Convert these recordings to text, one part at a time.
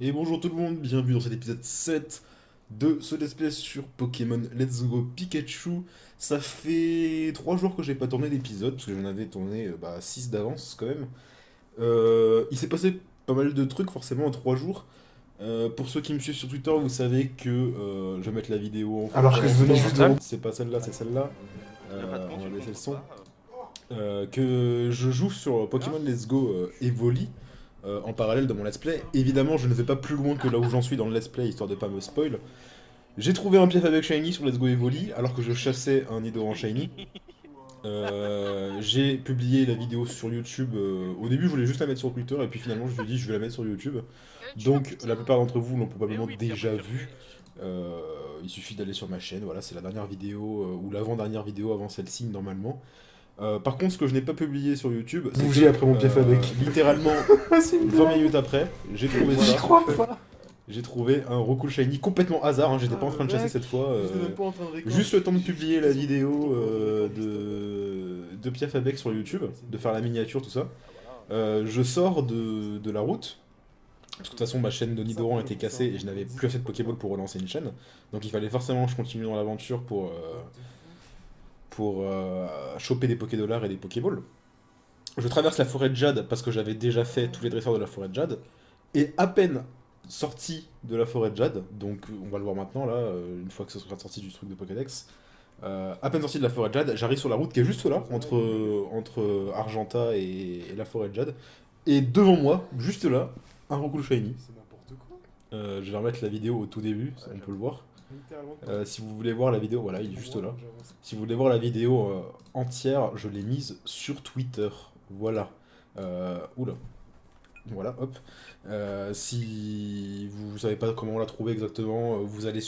Et bonjour tout le monde, bienvenue dans cet épisode 7 de ce let's play sur Pokémon Let's Go Pikachu. Ça fait 3 jours que j'ai pas tourné d'épisode, parce que j'en avais tourné 6 d'avance quand même. Il s'est passé pas mal de trucs forcément en 3 jours. Pour ceux qui me suivent sur Twitter, vous savez que je vais mettre la vidéo en Alors que je venais juste de... C'est pas celle-là, c'est celle-là. Y a pas de con, On va tu baisser le comprends son. pas. Que je joue sur Pokémon Let's Go Evoli en parallèle de mon let's play. Évidemment, je ne vais pas plus loin que là où j'en suis dans le let's play, histoire de pas me spoil. J'ai trouvé un pièce avec Shiny sur Let's Go Evoli, alors que je chassais un Nidoran Shiny. J'ai publié la vidéo sur YouTube. Au début, je voulais juste la mettre sur Twitter, et puis finalement, je me suis dit, je vais la mettre sur YouTube. Donc, la plupart d'entre vous l'ont probablement déjà vu. Il suffit d'aller sur ma chaîne, voilà, c'est la dernière vidéo, ou l'avant-dernière vidéo avant celle-ci, normalement. Par contre, ce que je n'ai pas publié sur YouTube, c'est Bouger que, après mon piaf avec. littéralement C'est une 20 blague. minutes après, j'ai trouvé J'y ça. crois pas. J'ai trouvé un Recool Shiny complètement hasard, hein, j'étais pas en train de chasser cette fois. Juste le temps de publier la vidéo de Piaf avec sur YouTube, de faire la miniature, tout ça. Je sors de la route, parce que de toute façon ma chaîne de Nidoran était cassée et je n'avais plus assez de Pokéball pour relancer une chaîne. Donc il fallait forcément que je continue dans l'aventure pour choper des Pokédollars et des Pokéballs. Je traverse la forêt de Jade parce que j'avais déjà fait tous les dresseurs de la forêt de Jade. Et à peine sorti de la forêt de Jade, donc on va le voir maintenant là, une fois que ce sera sorti du truc de Pokédex. À peine sorti de la forêt de Jade, j'arrive sur la route qui est juste là, entre Argenta et la forêt de Jade. Et devant moi, juste là, un Roucoule Shiny. C'est n'importe quoi. Je vais remettre la vidéo au tout début, on peut le voir. Si vous voulez voir la vidéo, voilà, il est juste là. Si vous voulez voir la vidéo entière, je l'ai mise sur Twitter. Voilà. Oula. Voilà, hop. Si vous savez pas comment la trouver exactement, vous allez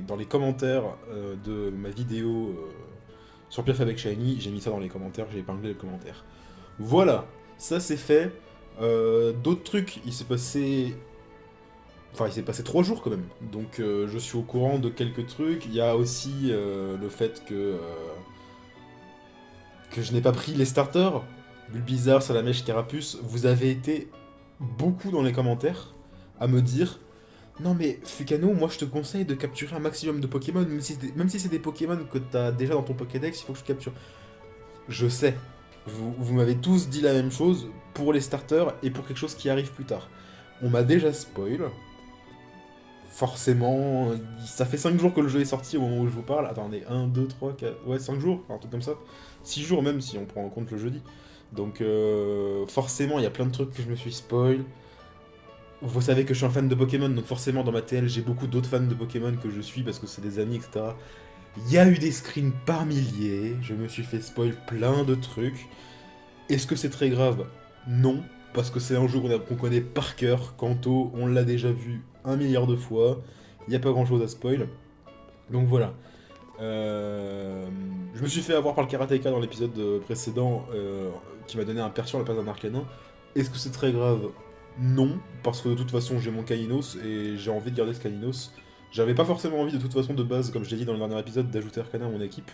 dans les commentaires de ma vidéo sur Piaf avec Shiny. J'ai mis ça dans les commentaires, j'ai épinglé le commentaire. Voilà, ça c'est fait. D'autres trucs, il s'est passé. Enfin, il s'est passé 3 jours quand même, donc je suis au courant de quelques trucs. Il y a aussi le fait que je n'ai pas pris les starters. Bulbizarre, Salamèche, Carapuce, vous avez été beaucoup dans les commentaires à me dire non mais Fukano, moi je te conseille de capturer un maximum de Pokémon, même si c'est des Pokémon que t'as déjà dans ton Pokédex, il faut que je capture. Je sais, vous m'avez tous dit la même chose pour les starters et pour quelque chose qui arrive plus tard. On m'a déjà spoil. Forcément, ça fait 5 jours que le jeu est sorti au moment où je vous parle. Attendez, 1, 2, 3, 4... Ouais, 5 jours, un truc comme ça. 6 jours même, si on prend en compte le jeudi. Donc, forcément, il y a plein de trucs que je me suis spoil. Vous savez que je suis un fan de Pokémon, donc forcément, dans ma TL, j'ai beaucoup d'autres fans de Pokémon que je suis parce que c'est des amis, etc. Il y a eu des screens par milliers, je me suis fait spoil plein de trucs. Est-ce que c'est très grave? Non, parce que c'est un jeu qu'on connaît par cœur. Kanto, on l'a déjà vu 1 milliard de fois. Il n'y a pas grand chose à spoil. Donc voilà. Je me suis fait avoir par le karatéka dans l'épisode précédent qui m'a donné un perçu à la place d'un arcanin. Est-ce que c'est très grave? Non, parce que de toute façon j'ai mon Caninos et j'ai envie de garder ce Caninos. J'avais pas forcément envie de toute façon de base, comme je l'ai dit dans le dernier épisode, d'ajouter Arcanin à mon équipe.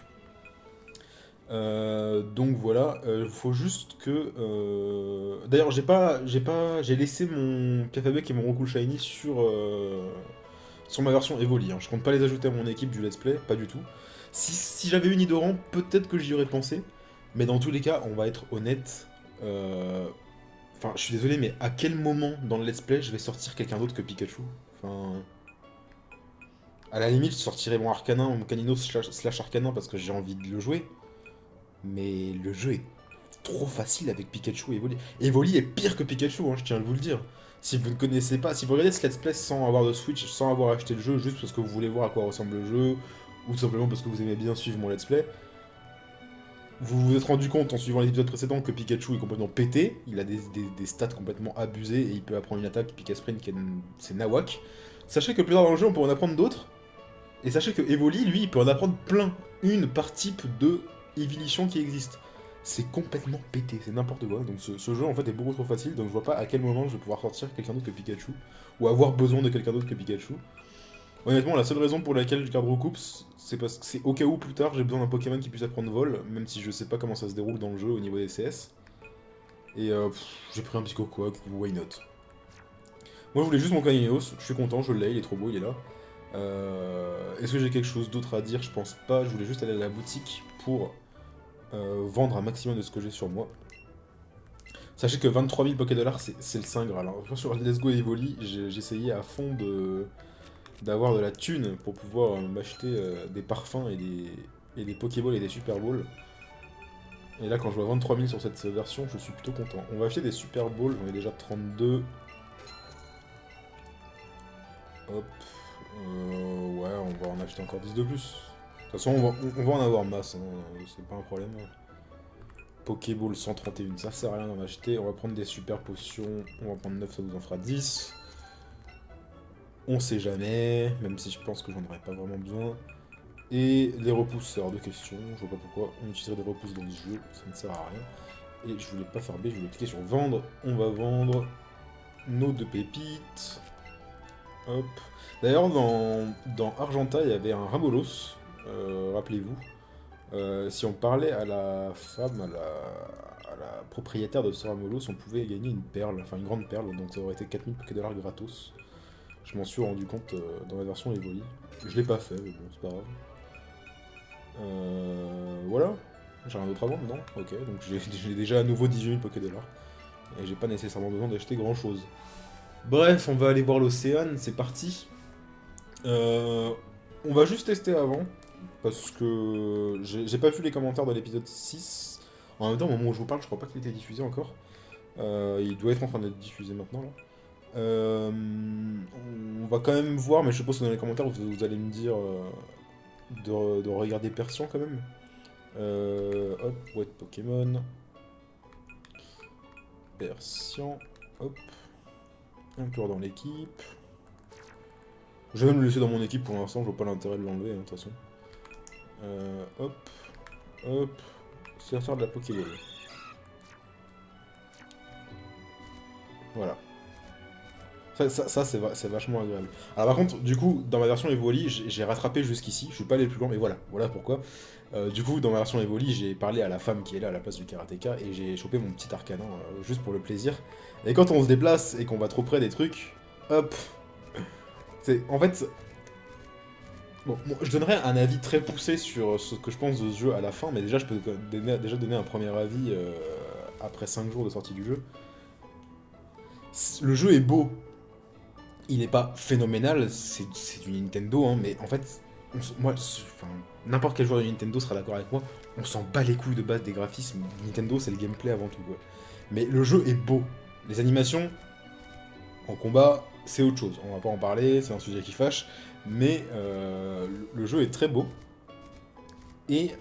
Donc voilà, faut juste que. D'ailleurs, j'ai laissé mon Piafabec et mon Roku Shiny sur ma version Evoli. Hein. Je compte pas les ajouter à mon équipe du Let's Play, pas du tout. Si j'avais eu Nidoran, peut-être que j'y aurais pensé. Mais dans tous les cas, on va être honnête. Enfin, je suis désolé, mais à quel moment dans le Let's Play je vais sortir quelqu'un d'autre que Pikachu? Enfin. À la limite, je sortirais mon Arcanin, mon Canino slash Arcanin parce que j'ai envie de le jouer. Mais le jeu est trop facile avec Pikachu et Evoli. Evoli est pire que Pikachu, hein, je tiens à vous le dire. Si vous ne connaissez pas, si vous regardez ce Let's Play sans avoir de Switch, sans avoir acheté le jeu, juste parce que vous voulez voir à quoi ressemble le jeu, ou simplement parce que vous aimez bien suivre mon Let's Play, vous vous êtes rendu compte en suivant l'épisode précédent que Pikachu est complètement pété, il a des stats complètement abusés et il peut apprendre une attaque Pika Sprint c'est Nawak. Sachez que plus tard dans le jeu on peut en apprendre d'autres, et sachez que Evoli, lui, il peut en apprendre plein, une par type de évolution qui existe. C'est complètement pété, c'est n'importe quoi. Donc ce jeu en fait est beaucoup trop facile, donc je vois pas à quel moment je vais pouvoir sortir quelqu'un d'autre que Pikachu, ou avoir besoin de quelqu'un d'autre que Pikachu. Honnêtement, la seule raison pour laquelle je garde Recoups, c'est parce que c'est au cas où plus tard j'ai besoin d'un Pokémon qui puisse apprendre vol, même si je sais pas comment ça se déroule dans le jeu au niveau des CS. Et j'ai pris un petit Cocoa, why not. Moi, je voulais juste mon Caninos, je suis content, je l'ai, il est trop beau, il est là. Est-ce que j'ai quelque chose d'autre à dire? Je pense pas, je voulais juste aller à la boutique pour vendre un maximum de ce que j'ai sur moi. Sachez que 23 000 Pokédollars, c'est le Saint Graal. Alors, sur Let's Go Evoli, j'ai essayé à fond d'avoir de la thune pour pouvoir m'acheter des parfums et des Pokéballs et des Super Balls. Et là, quand je vois 23 000 sur cette version, je suis plutôt content. On va acheter des Super Balls, on est déjà 32. Hop. Ouais, on va en acheter encore 10 de plus. De toute façon, on va en avoir masse, hein, c'est pas un problème. Pokéball 131, ça sert à rien d'en acheter. On va prendre des super potions, on va prendre 9, ça vous en fera 10. On sait jamais, même si je pense que j'en aurais pas vraiment besoin. Et les repousses, c'est hors de question, je vois pas pourquoi on utiliserait des repousses dans ce jeu, ça ne sert à rien. Et je voulais pas faire B, je voulais cliquer sur vendre. On va vendre nos 2 pépites. Hop. D'ailleurs, dans Argenta, il y avait un Ramolos, rappelez-vous. Si on parlait à la femme, à la propriétaire de ce Ramolos, on pouvait gagner une perle, enfin une grande perle, donc ça aurait été 4000 Pokédollars gratos. Je m'en suis rendu compte dans la version Evoli. Je l'ai pas fait, mais bon, c'est pas grave. Voilà. J'ai rien d'autre à vendre, non? Ok, donc j'ai déjà à nouveau 18 000 Pokédollars. Et j'ai pas nécessairement besoin d'acheter grand chose. Bref, on va aller voir l'océan, c'est parti. On va juste tester avant, parce que j'ai pas vu les commentaires de l'épisode 6. En même temps, au moment où je vous parle, je crois pas qu'il était diffusé encore. Il doit être en train d'être diffusé maintenant, là. On va quand même voir, mais je suppose que dans les commentaires, vous allez me dire de regarder Persian quand même. Hop, boîte Pokémon. Persian, hop. Encore dans l'équipe. Je vais même le laisser dans mon équipe pour l'instant, je vois pas l'intérêt de l'enlever, hein, de toute façon. Hop, hop. C'est à faire de la Pokéball. Voilà. Ça c'est vachement agréable. Alors par contre, du coup, dans ma version Evoli, j'ai rattrapé jusqu'ici, je suis pas allé plus loin, mais voilà pourquoi. Du coup, dans ma version Evoli, j'ai parlé à la femme qui est là à la place du karatéka, et j'ai chopé mon petit arcanin, juste pour le plaisir. Et quand on se déplace et qu'on va trop près des trucs, hop. En fait, bon, je donnerai un avis très poussé sur ce que je pense de ce jeu à la fin, mais déjà je peux déjà donner un premier avis après 5 jours de sortie du jeu. Le jeu est beau, il n'est pas phénoménal, c'est du Nintendo, hein, mais en fait, n'importe quel joueur de Nintendo sera d'accord avec moi, on s'en bat les couilles de base des graphismes, Nintendo c'est le gameplay avant tout, quoi. Mais le jeu est beau, les animations en combat, c'est autre chose, on va pas en parler, c'est un sujet qui fâche, mais le jeu est très beau, et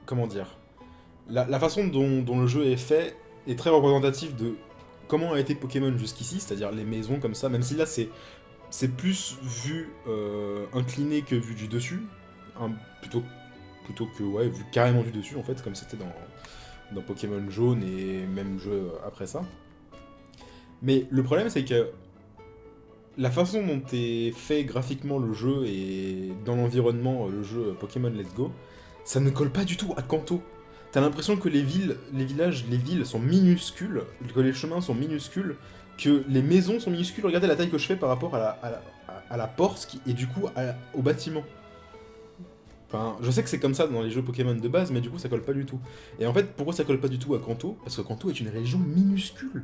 comment dire, la façon dont le jeu est fait est très représentative de comment a été Pokémon jusqu'ici, c'est-à-dire les maisons comme ça, même si là c'est plus vu incliné que vu du dessus, hein, plutôt que ouais, vu carrément du dessus en fait, comme c'était dans Pokémon jaune et même jeu après ça. Mais le problème c'est que la façon dont est fait graphiquement le jeu et dans l'environnement le jeu Pokémon Let's Go, ça ne colle pas du tout à Kanto. T'as l'impression que les villes, les villages, les villes sont minuscules, que les chemins sont minuscules, que les maisons sont minuscules. Regardez la taille que je fais par rapport à la porte et du coup au bâtiment. Enfin, je sais que c'est comme ça dans les jeux Pokémon de base, mais du coup ça colle pas du tout. Et en fait, pourquoi ça colle pas du tout à Kanto? Parce que Kanto est une région minuscule.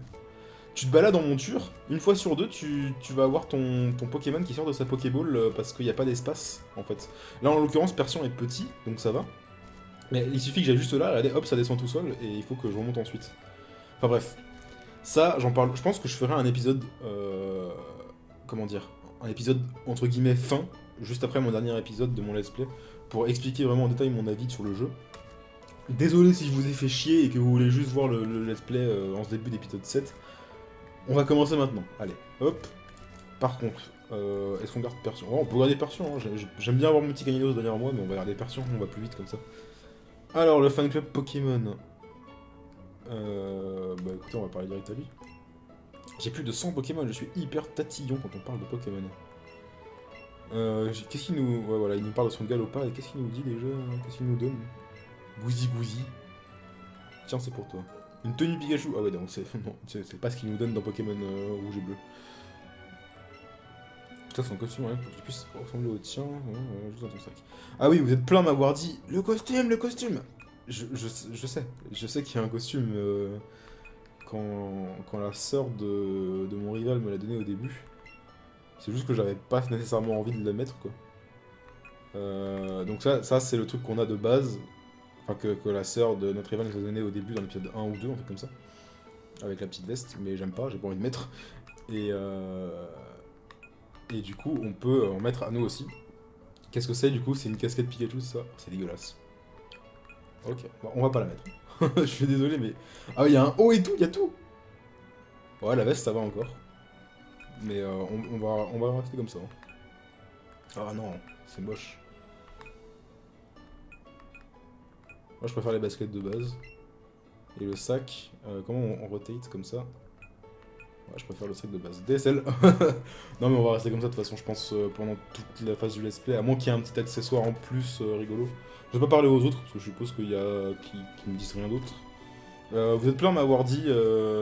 Tu te balades en monture, une fois sur deux, tu vas avoir ton Pokémon qui sort de sa Pokéball parce qu'il n'y a pas d'espace, en fait. Là, en l'occurrence, Persian est petit, donc ça va. Mais il suffit que j'aille juste là, regardez, hop, ça descend tout seul, et il faut que je remonte ensuite. Enfin bref. Ça, j'en parle. Je pense que je ferai un épisode. Comment dire? Un épisode entre guillemets fin, juste après mon dernier épisode de mon let's play, pour expliquer vraiment en détail mon avis sur le jeu. Désolé si je vous ai fait chier et que vous voulez juste voir le let's play en ce début d'épisode 7. On va commencer maintenant. Allez, hop. Par contre, est-ce qu'on garde Persian? Oh, on peut garder Persian, hein. J'aime bien avoir mon petit Caninos derrière moi, mais on va garder Persian, on va plus vite comme ça. Alors, le fan club Pokémon. Bah écoutez, on va parler direct à lui. J'ai plus de 100 Pokémon, je suis hyper tatillon quand on parle de Pokémon. Qu'est-ce qu'il nous... Ouais, voilà, il nous parle de son galopard, et qu'est-ce qu'il nous dit déjà? Qu'est-ce qu'il nous donne? Gouzi Gouzi. Tiens, c'est pour toi. Une tenue Pikachu. Ah ouais, donc c'est non, c'est pas ce qu'ils nous donnent dans Pokémon rouge et bleu. Putain, son costume, rien pour qu'il puisse ressembler au tien. Juste dans ton sac. Ah oui, vous êtes plein à m'avoir dit le costume, le costume. Je sais qu'il y a un costume quand la sœur de mon rival me l'a donné au début. C'est juste que j'avais pas nécessairement envie de le mettre, quoi. Donc ça c'est le truc qu'on a de base. Enfin, que la sœur de notre rival nous a donné au début dans l'épisode 1 ou 2, on fait comme ça. Avec la petite veste, mais j'aime pas, j'ai pas envie de mettre. Et du coup, on peut en mettre à nous aussi. Qu'est-ce que c'est du coup? C'est une casquette Pikachu, ça? C'est dégueulasse. Ok, bon, on va pas la mettre. Je suis désolé, mais... Ah, il y a un haut et tout, il y a tout. Ouais, la veste, ça va encore. Mais on va rester comme ça. Ah non, c'est moche. Moi, je préfère les baskets de base. Et le sac, comment on rotate comme ça? Ouais, je préfère le sac de base. DSL. Non, mais on va rester comme ça de toute façon, je pense, pendant toute la phase du let's play. À moins qu'il y ait un petit accessoire en plus rigolo. Je vais pas parler aux autres, parce que je suppose qu'il y a qui me disent rien d'autre. Vous êtes plein à m'avoir dit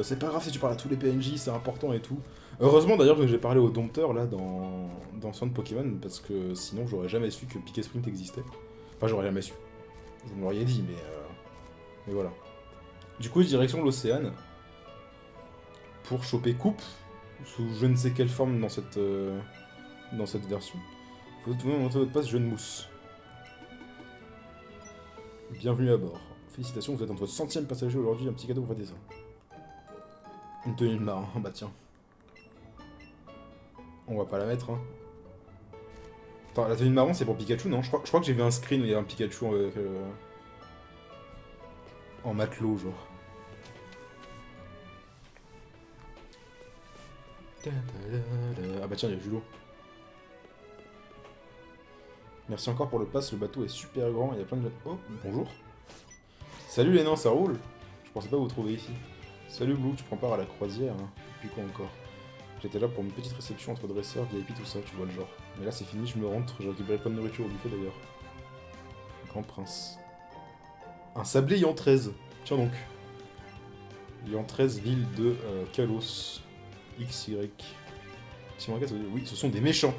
c'est pas grave si tu parles à tous les PNJ, c'est important et tout. Heureusement d'ailleurs que j'ai parlé au dompteur là dans Soin de Pokémon, parce que sinon j'aurais jamais su que Piquet Sprint existait. Enfin, j'aurais jamais su. Vous me l'auriez dit, mais voilà. Du coup, direction l'océan pour choper Coupe, sous je ne sais quelle forme dans cette version. Vous pouvez monter votre passe jeune mousse. Bienvenue à bord. Félicitations, vous êtes notre 100e passager aujourd'hui, un petit cadeau pour fêter ça. Une tenue de marin, bah tiens. On va pas la mettre, hein. Attends, la tenue de marron c'est pour Pikachu, non? Je crois que j'ai vu un screen où il y a un Pikachu avec, en matelot, genre. Ah bah tiens, il y a du lot. Merci encore pour le pass, le bateau est super grand, il y a plein de... Oh, bonjour. Salut les nains, ça roule? Je pensais pas vous trouver ici. Salut Blue, tu prends part à la croisière, hein. Depuis quoi encore? J'étais là pour une petite réception entre dresseurs, VIP, tout ça, tu vois le genre. Mais là c'est fini, je me rentre, j'ai récupéré plein de nourriture au buffet d'ailleurs. Grand prince. Un sablé Ian 13. Tiens donc. Ian 13, ville de Kalos. XY. Oui, ce sont des méchants.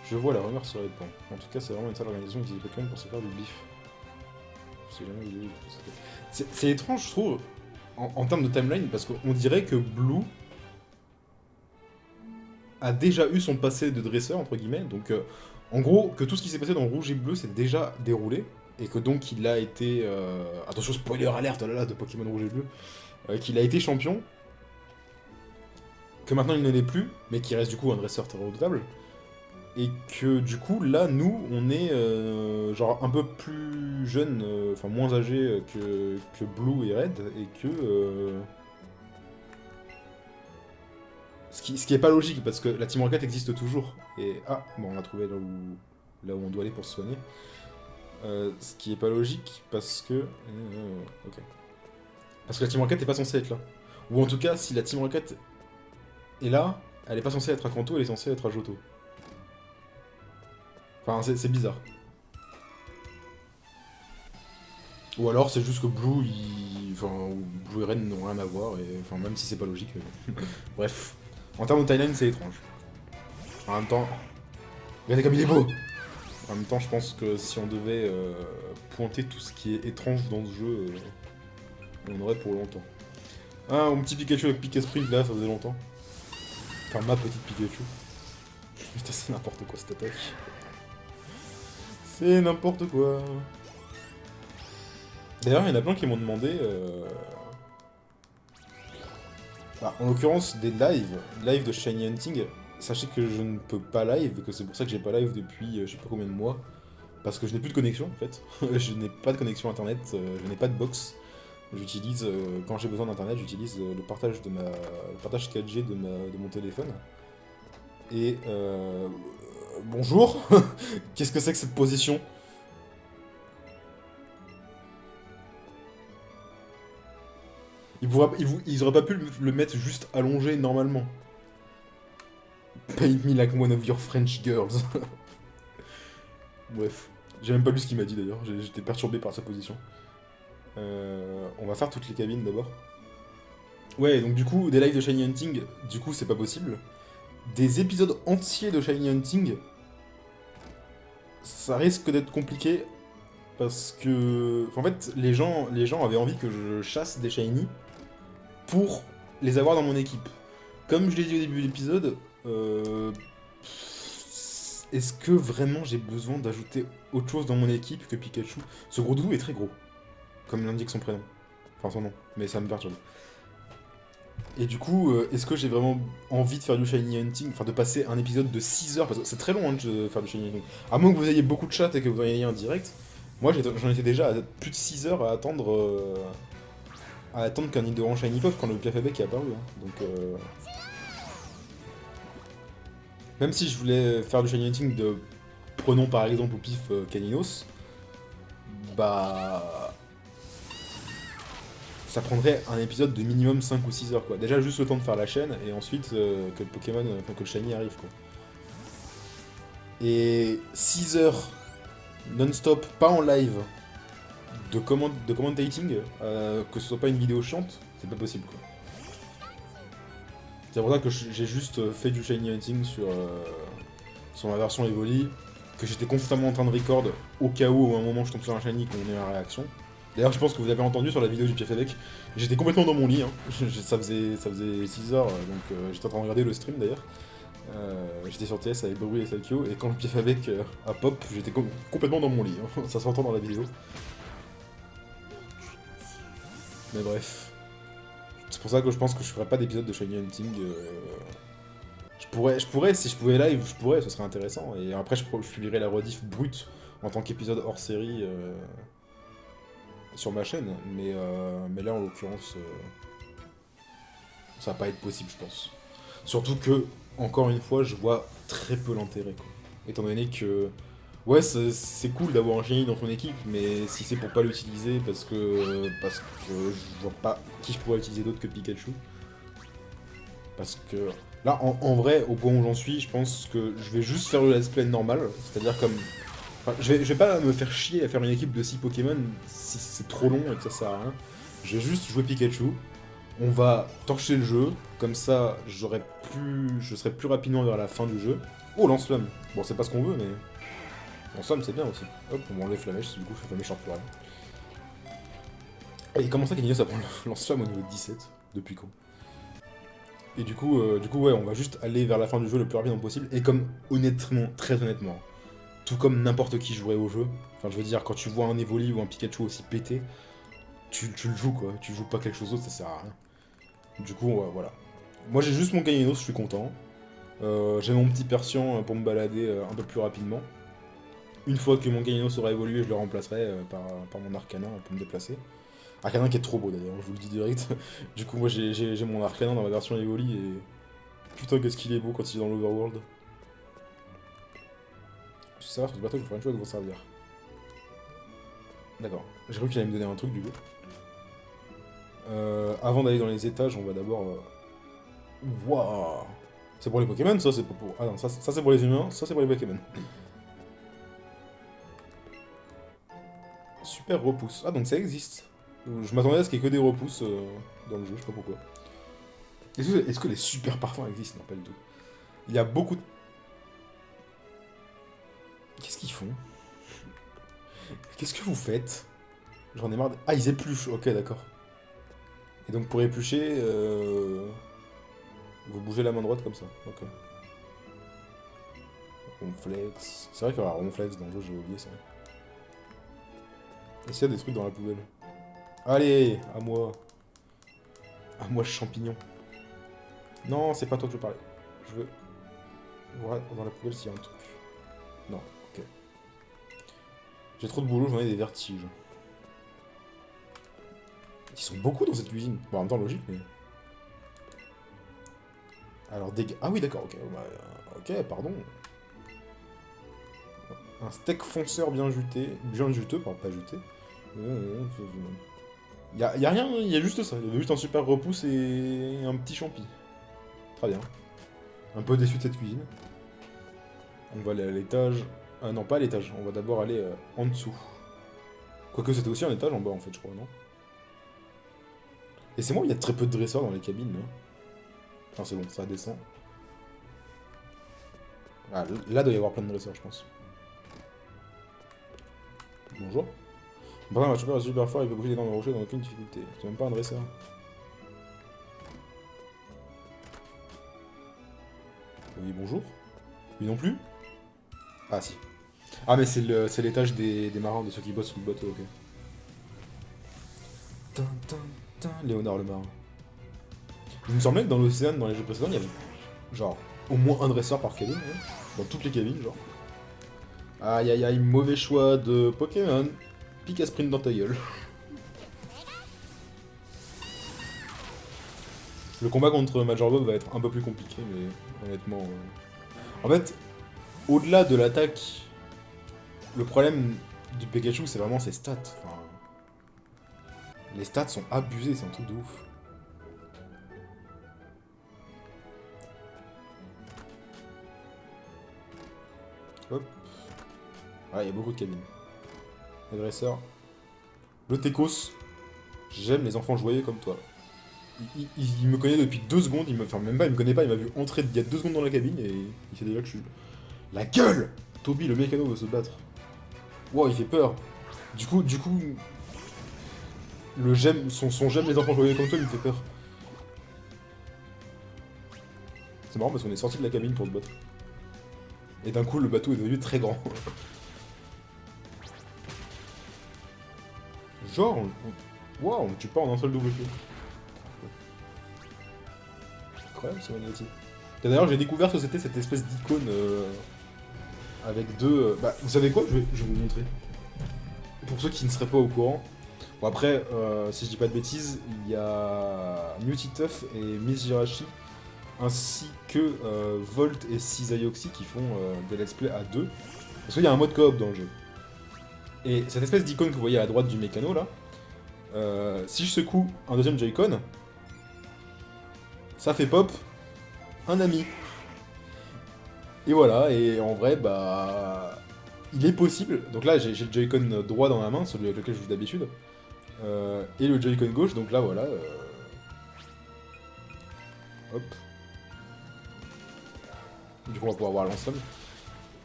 Je vois, la rumeur se répand. En tout cas, c'est vraiment une sale organisation qui utilise Pokémon pour se faire du bif. Je sais jamais où il est. C'est étrange, je trouve, en termes de timeline, parce qu'on dirait que Blue a déjà eu son passé de dresseur, entre guillemets. Donc, en gros, que tout ce qui s'est passé dans Rouge et Bleu s'est déjà déroulé. Et que donc, il a été... Attention, spoiler alerte, oh là là, de Pokémon Rouge et Bleu. Qu'il a été champion. Que maintenant, il ne l'est plus, mais qui reste du coup un dresseur très redoutable. Et que du coup, là, nous, on est genre un peu plus jeune, enfin moins âgé que Blue et Red, et que... Ce qui est pas logique, parce que la Team Rocket existe toujours. Et ah, bon, on a trouvé là où on doit aller pour se soigner. Ce qui est pas logique, parce que... ok. Parce que la Team Rocket est pas censée être là. Ou en tout cas, si la Team Rocket est là, elle est pas censée être à Kanto, elle est censée être à Johto. Enfin, c'est bizarre. Ou alors c'est juste que Blue, enfin, Blue et Red n'ont rien à voir, et enfin, même si c'est pas logique. Bref. En termes de timeline, c'est étrange. En même temps... Regardez comme il est beau! En même temps, je pense que si on devait pointer tout ce qui est étrange dans ce jeu, on aurait pour longtemps. Ah, mon petit Pikachu avec Piquet Sprint, là, ça faisait longtemps. Enfin, ma petite Pikachu. Putain, c'est n'importe quoi cette attaque. C'est n'importe quoi. D'ailleurs, il y en a plein qui m'ont demandé... Bah, en l'occurrence, des live de Shiny Hunting. Sachez que je ne peux pas live, que c'est pour ça que j'ai pas live depuis je sais pas combien de mois. Parce que je n'ai plus de connexion, en fait. Je n'ai pas de connexion internet, je n'ai pas de box. J'utilise, quand j'ai besoin d'internet, j'utilise le partage 4G de mon téléphone. Et bonjour. Qu'est-ce que c'est que cette position? Ils auraient pas pu le mettre juste allongé normalement. Paint me like one of your French girls. Bref. J'ai même pas lu ce qu'il m'a dit d'ailleurs, j'étais perturbé par sa position. On va faire toutes les cabines d'abord. Ouais, donc du coup, des lives de Shiny Hunting, du coup, c'est pas possible. Des épisodes entiers de Shiny Hunting, ça risque d'être compliqué parce que. En fait, les gens avaient envie que je chasse des Shiny pour les avoir dans mon équipe. Comme je l'ai dit au début de l'épisode, est-ce que vraiment j'ai besoin d'ajouter autre chose dans mon équipe que Pikachu? Ce gros doudou est très gros, comme l'indique son prénom. Enfin son nom, mais ça me perturbe. Et du coup, est-ce que j'ai vraiment envie de faire du Shiny Hunting, enfin de passer un épisode de 6 heures, parce que c'est très long hein, de faire du Shiny Hunting. À moins que vous ayez beaucoup de chat et que vous en ayez un direct, moi j'en étais déjà à plus de 6 heures à attendre qu'un Nidoran Shiny Pop quand le Cafébec est apparu. Hein. Donc, même si je voulais faire du Shiny Hunting de, prenons par exemple au pif Caninos, bah ça prendrait un épisode de minimum 5 ou 6 heures quoi. Déjà juste le temps de faire la chaîne et ensuite que le Pokémon, enfin que le Shiny arrive quoi. Et 6 heures non-stop, pas en live, de commentating, que ce soit pas une vidéo chiante, c'est pas possible quoi. C'est pour ça que j'ai juste fait du Shiny Hunting sur ma version Evoli, que j'étais constamment en train de record au cas où à un moment je tombe sur un Shiny qu'on ait la réaction. D'ailleurs, je pense que vous avez entendu sur la vidéo du pied avec, j'étais complètement dans mon lit, hein. Ça faisait 6 heures, donc j'étais en train de regarder le stream d'ailleurs. J'étais sur TS avec Bruy et Salkio, et quand le pied avec a pop, j'étais complètement dans mon lit, hein. Ça s'entend dans la vidéo. Mais bref. C'est pour ça que je pense que je ferai pas d'épisode de Shiny Hunting. Je pourrais, si je pouvais live, je pourrais, ce serait intéressant. Et après, je publierai la rediff brute en tant qu'épisode hors série sur ma chaîne. Mais là, en l'occurrence, ça va pas être possible, je pense. Surtout que, encore une fois, je vois très peu l'intérêt, quoi. Étant donné que, ouais, c'est cool d'avoir un Shiny dans ton équipe, mais si c'est pour pas l'utiliser parce que je vois pas qui je pourrais utiliser d'autre que Pikachu. Parce que là, en vrai, au point où j'en suis, je pense que je vais juste faire le let's play normal, c'est-à-dire comme. Enfin, je vais pas me faire chier à faire une équipe de 6 Pokémon si c'est trop long et que ça sert à rien. Je vais juste jouer Pikachu. On va torcher le jeu, comme ça je serai plus rapidement vers la fin du jeu. Oh, lance-flamme. Bon, c'est pas ce qu'on veut, mais. Lance-flamme, c'est bien aussi. Hop, on va enlever Flamèche, du coup, je fais méchant pour rien. Et comment ça qu'Anios apprend le lance-flamme au niveau de 17? Depuis quand? Et du coup, ouais, on va juste aller vers la fin du jeu le plus rapidement possible. Et comme, honnêtement, très honnêtement, tout comme n'importe qui jouerait au jeu, enfin, je veux dire, quand tu vois un Evoli ou un Pikachu aussi pété, tu le joues, quoi. Tu joues pas quelque chose d'autre, ça sert à rien. Du coup, voilà. Moi, j'ai juste mon Gainos, je suis content. J'ai mon petit Persian pour me balader un peu plus rapidement. Une fois que mon Gainos aura évolué, je le remplacerai par mon Arcanin pour me déplacer. Arcanin qui est trop beau d'ailleurs, je vous le dis direct. Du coup, moi j'ai mon Arcanin dans ma version Evoli et. Putain, qu'est-ce qu'il est beau quand il est dans l'Overworld. Tu sais savoir sur ce bateau, je vais faire une chose de vous servir. D'accord. J'ai cru qu'il allait me donner un truc du coup. Avant d'aller dans les étages, on va d'abord. Wouah! C'est pour les Pokémon, ça c'est pour. Ah non, ça c'est pour les humains, ça c'est pour les Pokémon. Super repousse. Ah donc ça existe. Je m'attendais à ce qu'il y ait que des repousses dans le jeu, je sais pas pourquoi. Est-ce que les super parfums existent? Non, pas du tout. Il y a beaucoup de. Qu'est-ce qu'ils font? Qu'est-ce que vous faites? J'en ai marre. Ah, ils épluchent, ok, d'accord. Et donc pour éplucher, vous bougez la main droite comme ça, ok. Ronflex. C'est vrai qu'il y aura Ronflex dans le jeu, j'ai oublié ça. Est-ce qu'il y a des trucs dans la poubelle? Allez, à moi. À moi, champignon. Non, c'est pas toi que je parlais. Je veux voir dans la poubelle s'il y a un truc. Non, ok. J'ai trop de boulot, j'en ai des vertiges. Ils sont beaucoup dans cette cuisine. Bon, en même temps, logique, mais. Alors, dégâts. Ah oui, d'accord, ok. Bah, ok, pardon. Un steak fonceur bien juté. Bien juteux, pas juté. Y'a rien, il y a juste ça. Il y avait juste un super repousse et un petit champi. Très bien. Un peu déçu de cette cuisine. On va aller à l'étage. Ah non, pas à l'étage. On va d'abord aller en dessous. Quoique c'était aussi un étage en bas en fait, je crois, non? Et c'est moi, il y a très peu de dresseurs dans les cabines, là. Enfin, c'est bon, ça descend. Ah, là, doit y avoir plein de dresseurs, je pense. Bonjour. Bah, ma chopper est super fort, il peut bouger d'énormes rochers dans aucune difficulté. C'est même pas un dresseur. Oui, bonjour. Lui non plus. Ah, si. Ah, mais c'est l'étage des marins, de ceux qui bossent sous le bateau, ok. Tin, tin, tin, Léonard le marin. Il me semblait que dans l'océan, dans les jeux précédents, il y avait genre au moins un dresseur par cabine, hein, dans toutes les cabines, genre. Aïe aïe aïe, mauvais choix de Pokémon. Pique à sprint dans ta gueule. Le combat contre Major Bob va être un peu plus compliqué, mais honnêtement... En fait, au-delà de l'attaque, le problème du Pikachu, c'est vraiment ses stats. Enfin, les stats sont abusés, c'est un truc de ouf. Hop. Ah, il y a beaucoup de cabines. Les dresseurs. Le Tekos. J'aime les enfants joyeux comme toi. Il me connaît depuis 2 secondes, enfin même pas, il me connaît pas, il m'a vu entrer il y a 2 secondes dans la cabine et il sait déjà que je suis... La gueule! Toby le mécano veut se battre. Wow, il fait peur. Du coup, le j'aime, son j'aime les enfants joyeux comme toi, il me fait peur. C'est marrant parce qu'on est sorti de la cabine pour se battre. Et d'un coup, le bateau est devenu très grand. Genre, waouh, on ne tue pas en un seul double kill. Incroyable, c'est magnétique. Et d'ailleurs, j'ai découvert que c'était cette espèce d'icône avec deux... Bah, vous savez quoi, je vais vous montrer. Pour ceux qui ne seraient pas au courant. Bon, après, si je dis pas de bêtises, il y a Newtituff et Miss Jirachi, ainsi que Volt et Cisaioxy qui font des let's play à deux. Parce qu'il y a un mode coop dans le jeu. Et cette espèce d'icône que vous voyez à droite du mécano là, si je secoue un deuxième Joy-Con, ça fait pop un ami. Et voilà, et en vrai, bah... Il est possible, donc là j'ai le Joy-Con droit dans la main, celui avec lequel je joue d'habitude, et le Joy-Con gauche, donc là voilà... Hop. Du coup on va pouvoir voir l'ensemble.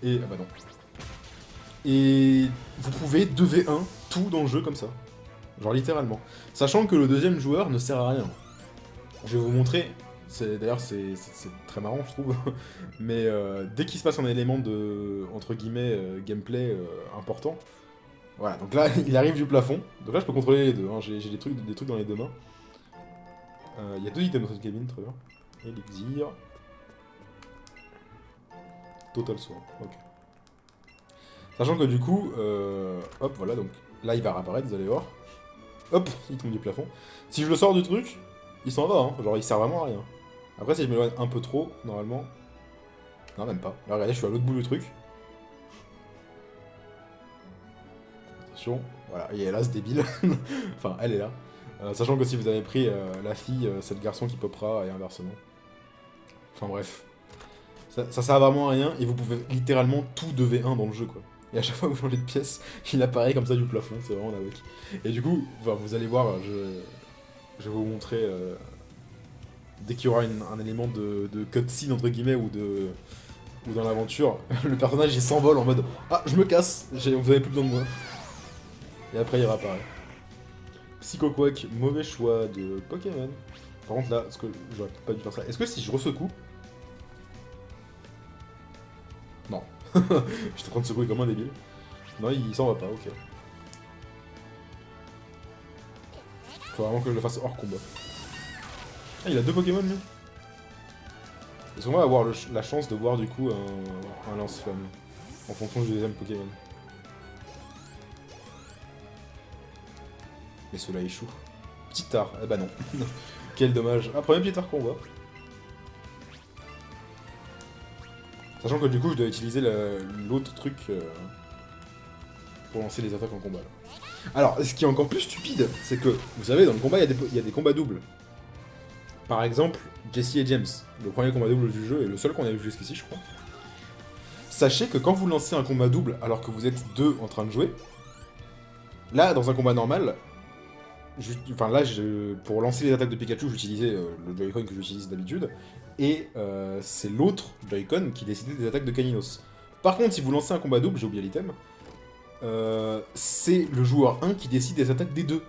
Et... ah bah non. Et vous pouvez 2v1 tout dans le jeu comme ça. Genre littéralement. Sachant que le deuxième joueur ne sert à rien. Je vais vous montrer, d'ailleurs c'est très marrant je trouve, mais dès qu'il se passe un élément de, entre guillemets, gameplay important, voilà, donc là il arrive du plafond, donc là je peux contrôler les deux, hein. J'ai des trucs dans les deux mains. Il y a 2 items dans cette cabine, très bien. Elixir. Total Soin, ok. Sachant que du coup, hop, voilà, donc là il va réapparaître, vous allez voir. Hop, il tombe du plafond. Si je le sors du truc, il s'en va, hein. Genre il sert vraiment à rien. Après si je m'éloigne un peu trop, normalement... Non, même pas. Là regardez, je suis à l'autre bout du truc. Attention, voilà, il est là ce débile. Enfin, elle est là. Sachant que si vous avez pris la fille, c'est le garçon qui popera, et inversement. Enfin bref. Ça sert vraiment à rien, et vous pouvez littéralement tout 2v1 dans le jeu, quoi. Et à chaque fois que vous changez de pièce, il apparaît comme ça du plafond, c'est vraiment nawak. Et du coup, enfin, vous allez voir, je vais vous montrer, dès qu'il y aura un élément de cutscene, entre guillemets, ou dans l'aventure, le personnage il s'envole en mode « Ah, je me casse, vous avez plus besoin de moi ». Et après il réapparaît. Psycho Quack, mauvais choix de Pokémon. Par contre là, j'aurais peut-être pas dû faire ça. Est-ce que si je resecoue... Non. J'étais en train de secouer comme un débile. Non, il s'en va pas, ok. Faut vraiment que je le fasse hors combat. Ah, il a 2 Pokémon lui. Est-ce qu'on va avoir la chance de voir du coup un lance-flamme en fonction du deuxième Pokémon? Mais cela échoue. Petit art, eh bah non. Quel dommage. Ah, premier petit art qu'on voit. Sachant que du coup je dois utiliser l'autre truc pour lancer les attaques en combat. Là. Alors, ce qui est encore plus stupide, c'est que, vous savez, dans le combat, il y a des combats doubles. Par exemple, Jessie et James, le premier combat double du jeu, et le seul qu'on a vu jusqu'ici, je crois. Sachez que quand vous lancez un combat double alors que vous êtes 2 en train de jouer, là, dans un combat normal, Enfin là, pour lancer les attaques de Pikachu, j'utilisais le Joy-Con que j'utilise d'habitude, et c'est l'autre Joy-Con qui décidait des attaques de Caninos. Par contre, si vous lancez un combat double, j'ai oublié l'item, c'est le joueur 1 qui décide des attaques des deux.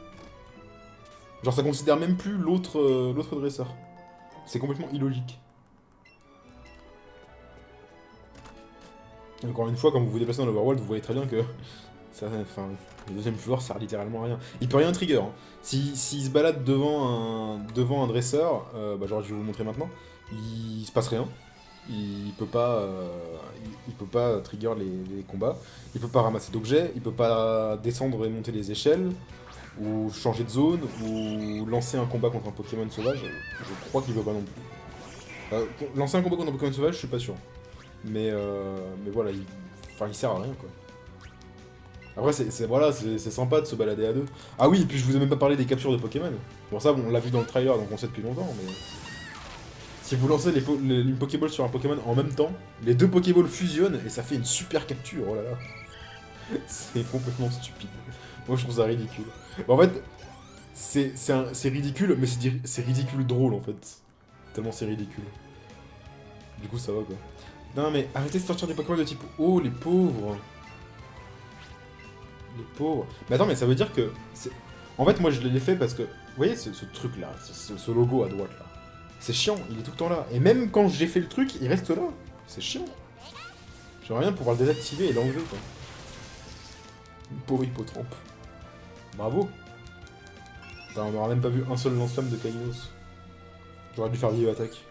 Genre ça considère même plus l'autre dresseur. C'est complètement illogique. Et encore une fois, quand vous vous déplacez dans l'Overworld, vous voyez très bien que ça, enfin, le deuxième joueur sert littéralement à rien. Il peut rien trigger. Hein. S'il se balade devant un dresseur, bah genre je vais vous montrer maintenant, il se passe rien. Il peut pas, il peut pas trigger les combats. Il peut pas ramasser d'objets. Il peut pas descendre et monter les échelles, ou changer de zone, ou lancer un combat contre un Pokémon sauvage. Je crois qu'il peut pas non plus. Lancer un combat contre un Pokémon sauvage, je suis pas sûr. Mais voilà, il sert à rien quoi. Après, c'est sympa de se balader à deux. Ah oui, et puis je vous ai même pas parlé des captures de Pokémon. Bon, ça, on l'a vu dans le trailer, donc on sait depuis longtemps, mais. Si vous lancez une Pokéball sur un Pokémon en même temps, les deux Pokéballs fusionnent et ça fait une super capture, oh là là. C'est complètement stupide. Moi, je trouve ça ridicule. En fait, c'est ridicule, mais c'est ridicule drôle en fait. Tellement c'est ridicule. Du coup, ça va quoi. Non, mais arrêtez de sortir des Pokémon de type oh, les pauvres. Les pauvres. Mais attends, mais ça veut dire que. En fait, moi je l'ai fait parce que. Vous voyez ce truc là, ce logo à droite là. C'est chiant, il est tout le temps là. Et même quand j'ai fait le truc, il reste là. C'est chiant. J'aimerais bien pouvoir le désactiver et l'enlever quoi. Pauvre hippotrampe. Bravo. Putain, on n'aura même pas vu un seul lance-flamme de Caninos. J'aurais dû faire vive attaque.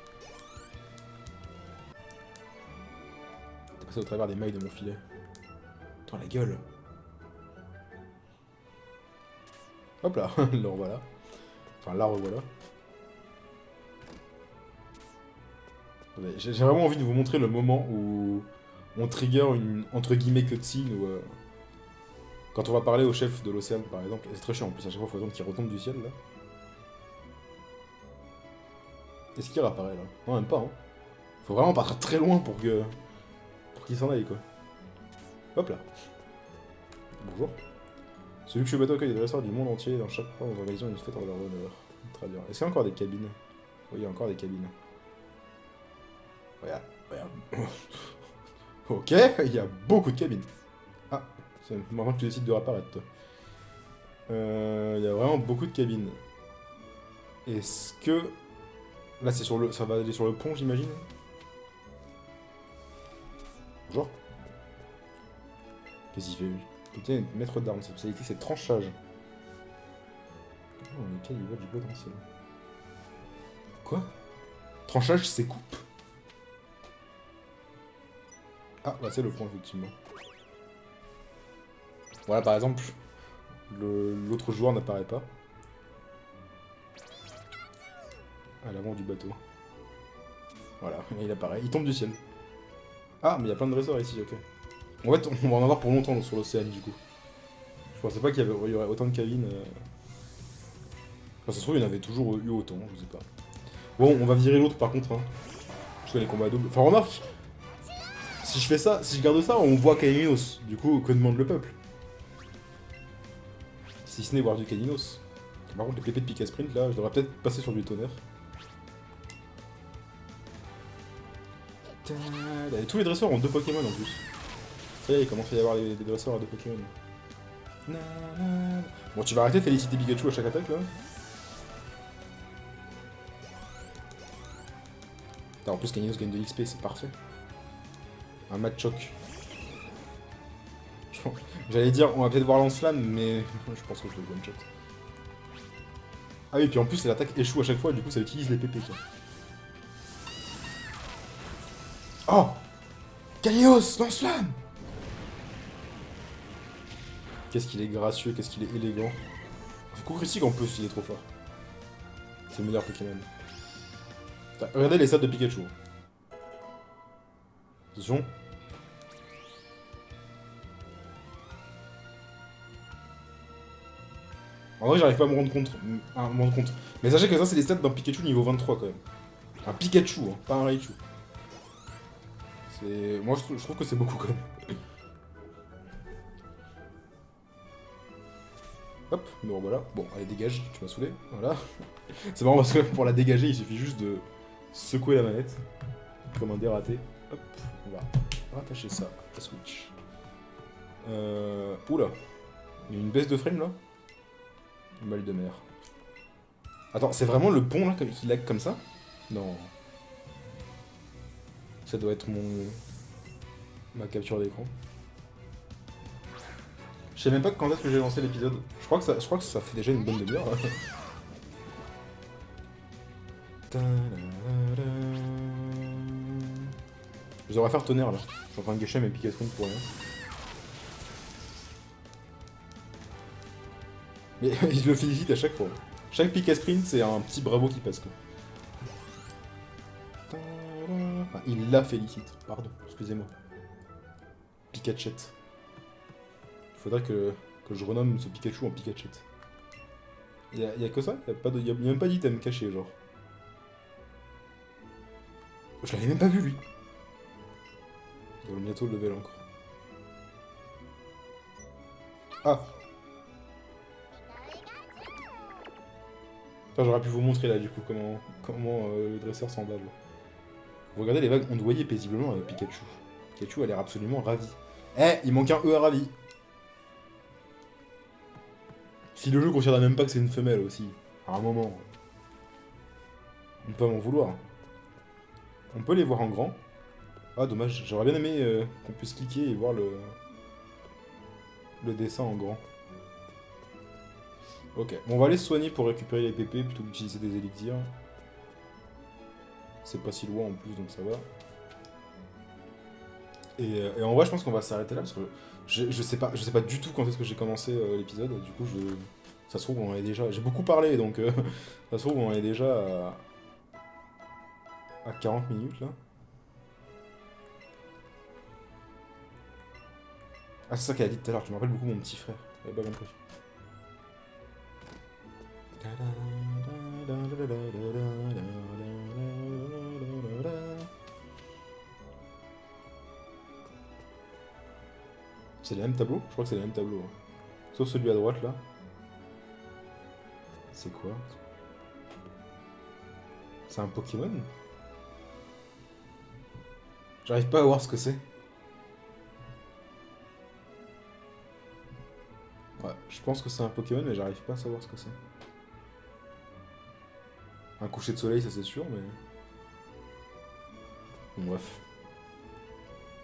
T'es passé au travers des mailles de mon filet. Attends, la gueule. Hop là, le revoilà. Enfin, la revoilà. J'ai vraiment envie de vous montrer le moment où on trigger une, entre guillemets, cutscene où... quand on va parler au chef de l'océan, par exemple, et c'est très chiant, en plus, à chaque fois, il faut attendre qu'il retombe du ciel, là. Est-ce qu'il réapparaît, là? Non, même pas, hein. Faut vraiment partir très loin pour qu'il s'en aille, quoi. Hop là. Bonjour. Celui que je suis bateau accueille des dresseurs du monde entier, dans chaque point, nous organisons une fête en leur honneur. Très bien. Est-ce qu'il y a encore des cabines? Oui, il y a encore des cabines. Regarde, regarde. Ok, il y a beaucoup de cabines. Ah, c'est maintenant que tu décides de réapparaître, toi. Il y a vraiment beaucoup de cabines. Est-ce que... Là, c'est sur le... ça va aller sur le pont, j'imagine. Bonjour. Qu'est-ce qu'il fait, lui? Putain, maître d'armes, sa spécialité, c'est tranchage. Oh, lequel il voit du potentiel. Quoi? Tranchage, c'est coupe. Ah, bah c'est le point, effectivement. Voilà, par exemple, l'autre joueur n'apparaît pas. À l'avant du bateau. Voilà, il apparaît. Il tombe du ciel. Ah, mais il y a plein de dresseurs ici, ok. En fait, on va en avoir pour longtemps sur l'océan, du coup. Je pensais pas qu'il y aurait autant de cabines. Enfin, ça se trouve, il y en avait toujours eu autant, je sais pas. Bon, on va virer l'autre, par contre. Hein. Je fais les combats doubles. Enfin, remarque, si je fais ça, si je garde ça, on voit Caninos. Du coup, que demande le peuple? Si ce n'est voir du Caninos. Par contre, les pépés de Pika Sprint, là, je devrais peut-être passer sur du tonnerre. Tous les dresseurs ont 2 Pokémon en plus. Ça y est, il commence à y avoir des dresseurs à 2 Pokémon. Bon, tu vas arrêter de féliciter Pikachu à chaque attaque, là? En plus, Caninos gagne de l'XP, c'est parfait. Un match choc. J'allais dire, on va peut-être voir Lance-Flamme, mais je pense que je vais one-shot. Ah oui, puis en plus, l'attaque échoue à chaque fois, et du coup, ça utilise les PP, quoi. Oh! Caninos, Lance-Flamme! Qu'est-ce qu'il est gracieux, qu'est-ce qu'il est élégant. Coup critique en plus, il est trop fort. C'est le meilleur Pokémon. Regardez les stats de Pikachu. Attention. En vrai, j'arrive pas à me rendre compte. Mais sachez que ça, c'est les stats d'un Pikachu niveau 23 quand même. Un Pikachu, hein, pas un Raichu. Moi, je trouve que c'est beaucoup quand même. Hop, me revoilà. Bon, allez, dégage, tu m'as saoulé. Voilà. C'est marrant parce que pour la dégager, il suffit juste de secouer la manette. Comme un dératé. Hop, on va rattacher ça à la Switch. Oula. Il y a une baisse de frame là. Mal de mer. Attends, c'est vraiment le pont là qui lag comme ça? Non. Ça doit être ma capture d'écran. Je sais même pas quand est-ce que j'ai lancé l'épisode. Je crois que ça fait déjà une bonne demi-heure. Je devrais faire tonnerre là. Je suis en train de gâcher mes Pikachu pour rien. Mais je le félicite à chaque fois. Chaque Pika Sprint, c'est un petit bravo qui passe quoi. Enfin, il la félicite. Pardon, excusez-moi. Pikachette. Il faudrait que je renomme ce Pikachu en Pikachette. Y a que ça? Y a même pas d'item caché, genre. Je l'avais même pas vu, lui. Il doit bientôt le level encore. Ah! Enfin, j'aurais pu vous montrer là, du coup, comment le dresseur s'emballe. Vous regardez les vagues ondoyer paisiblement avec Pikachu. Pikachu a l'air absolument ravi. Eh, il manque un E à ravi. Si le jeu considère même pas que c'est une femelle aussi, à un moment, on peut m'en vouloir. On peut les voir en grand. Ah dommage, j'aurais bien aimé qu'on puisse cliquer et voir le dessin en grand. Ok, bon, on va aller se soigner pour récupérer les PP plutôt que d'utiliser des élixirs. C'est pas si loin en plus, donc ça va. Et en vrai, je pense qu'on va s'arrêter là parce que je sais pas du tout quand est-ce que j'ai commencé l'épisode. Du coup, ça se trouve, on en est déjà. J'ai beaucoup parlé, donc ça se trouve, on en est déjà à 40 minutes là. Ah, c'est ça qu'elle a dit tout à l'heure, tu me rappelles beaucoup mon petit frère. J'avais pas compris. C'est les mêmes tableaux? Je crois que c'est les mêmes tableaux. Hein. Sauf celui à droite là. C'est quoi? C'est un Pokémon? J'arrive pas à voir ce que c'est. Ouais, je pense que c'est un Pokémon, mais j'arrive pas à savoir ce que c'est. Un coucher de soleil, ça c'est sûr, mais... Bon, bref.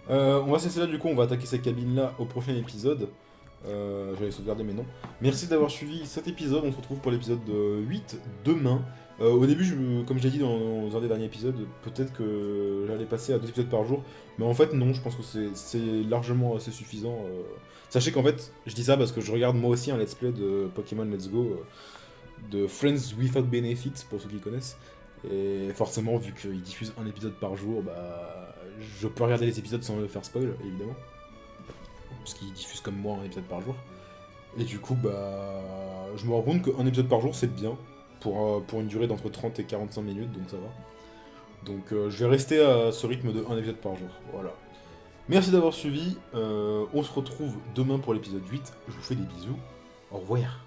On va cesser là, du coup, on va attaquer cette cabine-là au prochain épisode. J'allais sauvegarder mes noms. Merci d'avoir suivi cet épisode, on se retrouve pour l'épisode 8 demain. Au début, comme j'ai dit dans un des derniers épisodes, peut-être que j'allais passer à 2 épisodes par jour. Mais en fait, non, je pense que c'est largement assez suffisant. Sachez qu'en fait, je dis ça parce que je regarde moi aussi un let's play de Pokémon Let's Go, de Friends Without Benefits, pour ceux qui connaissent. Et forcément, vu qu'ils diffusent un épisode par jour, bah, je peux regarder les épisodes sans me faire spoil, évidemment. Parce qu'ils diffusent comme moi un épisode par jour. Et du coup, bah, je me rends compte qu'un épisode par jour, c'est bien. Pour une durée d'entre 30 et 45 minutes, donc ça va. Donc je vais rester à ce rythme de un épisode par jour. Voilà. Merci d'avoir suivi. On se retrouve demain pour l'épisode 8. Je vous fais des bisous. Au revoir.